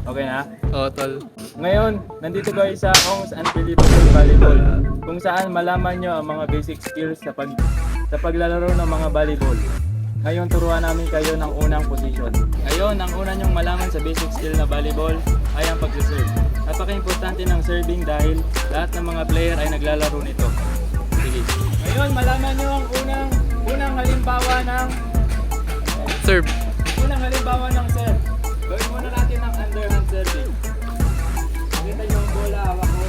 Okay na? Oo, tol. Ngayon, nandito kayo sa Ong's Unbelievable Volleyball, kung saan malaman nyo ang mga basic skills sa paglalaro ng mga volleyball. Ngayon, turuan namin kayo ng unang posisyon. Ngayon, ang una nyong malaman sa basic skill na volleyball ay ang pag-serve. Napaka-importante ng serving dahil lahat ng mga player ay naglalaro nito. Sige. Ngayon, malaman nyo ang unang halimbawa ng Serve. serve. Gawin muna natin ng underhand serving. Nakita nyo ang bola, hawak ko,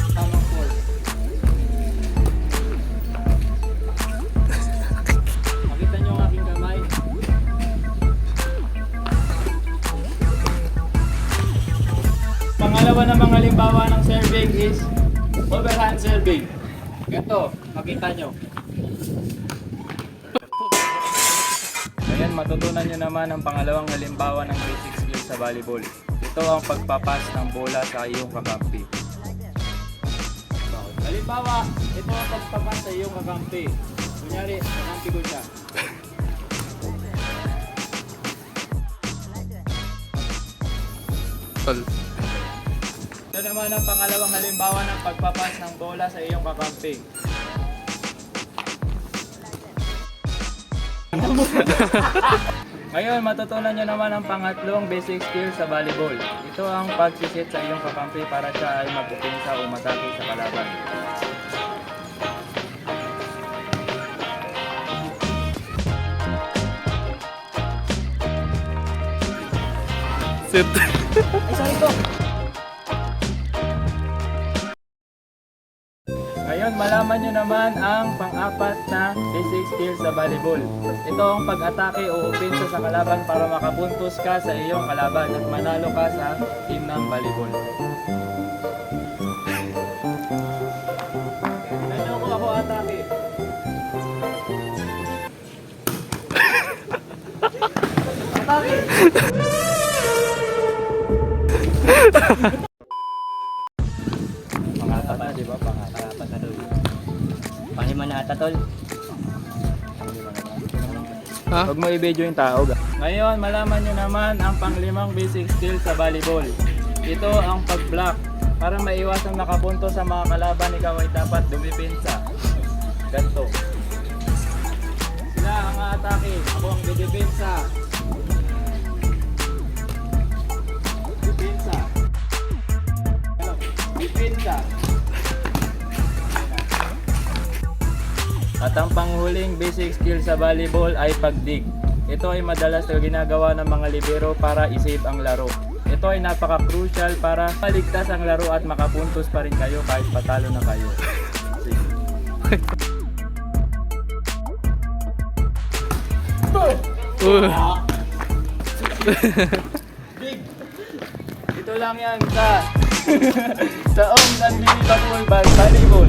tamang force. Nakita nyo ang aking kamay. Pangalawa namang halimbawa ng serving is overhand serving. Ito, makita nyo. Ayan, matutunan nyo naman ang pangalawang halimbawa ng basic skills sa volleyball. Ito ang pagpapas ng bola sa iyong kakampi. Halimbawa, ito ang pagpapas sa iyong kakampi. Kunyari, kakampi ko siya. Tol. Ito naman ang pangalawang halimbawa ng pagpapas ng bola sa iyong kakampi. Ngayon, matutunan nyo naman ang pangatlong basic skill sa volleyball. Ito ang pagsisit sa iyong kakampi para siya ay magpupunsa o matake sa kalaban. Sit. Ay, sorry po! Ngayon, malaman nyo naman ang pang-apat na basic skill sa volleyball. Ito ang pag-atake o opensa sa kalaban para makapuntos ka sa iyong kalaban at manalo ka sa team ng volleyball. Tignan ko ako atake. Atake! Pangapat na, di ba? Pangapat na tol. Panglima na ata tol. Ha? Huwag mo i-video yung tao. Ngayon, malaman nyo naman ang panglimang basic skill sa volleyball. Ito ang pag-block. Para maiwasang nakapunto sa mga kalaban, ikaw ay dapat dumipinsa. Ganto. Sila ang atake, ako ang didipinsa. Dipinsa. Dipinsa. At ang panghuling basic skill sa volleyball ay pagdig. Ito ay madalas na ginagawa ng mga libero para i-save ang laro. Ito ay napaka-crucial para maligtas ang laro at makapuntos pa rin kayo kahit patalo na kayo. Sige. Big! Ito lang yan sa sa Ong's Unbelievable Volleyball.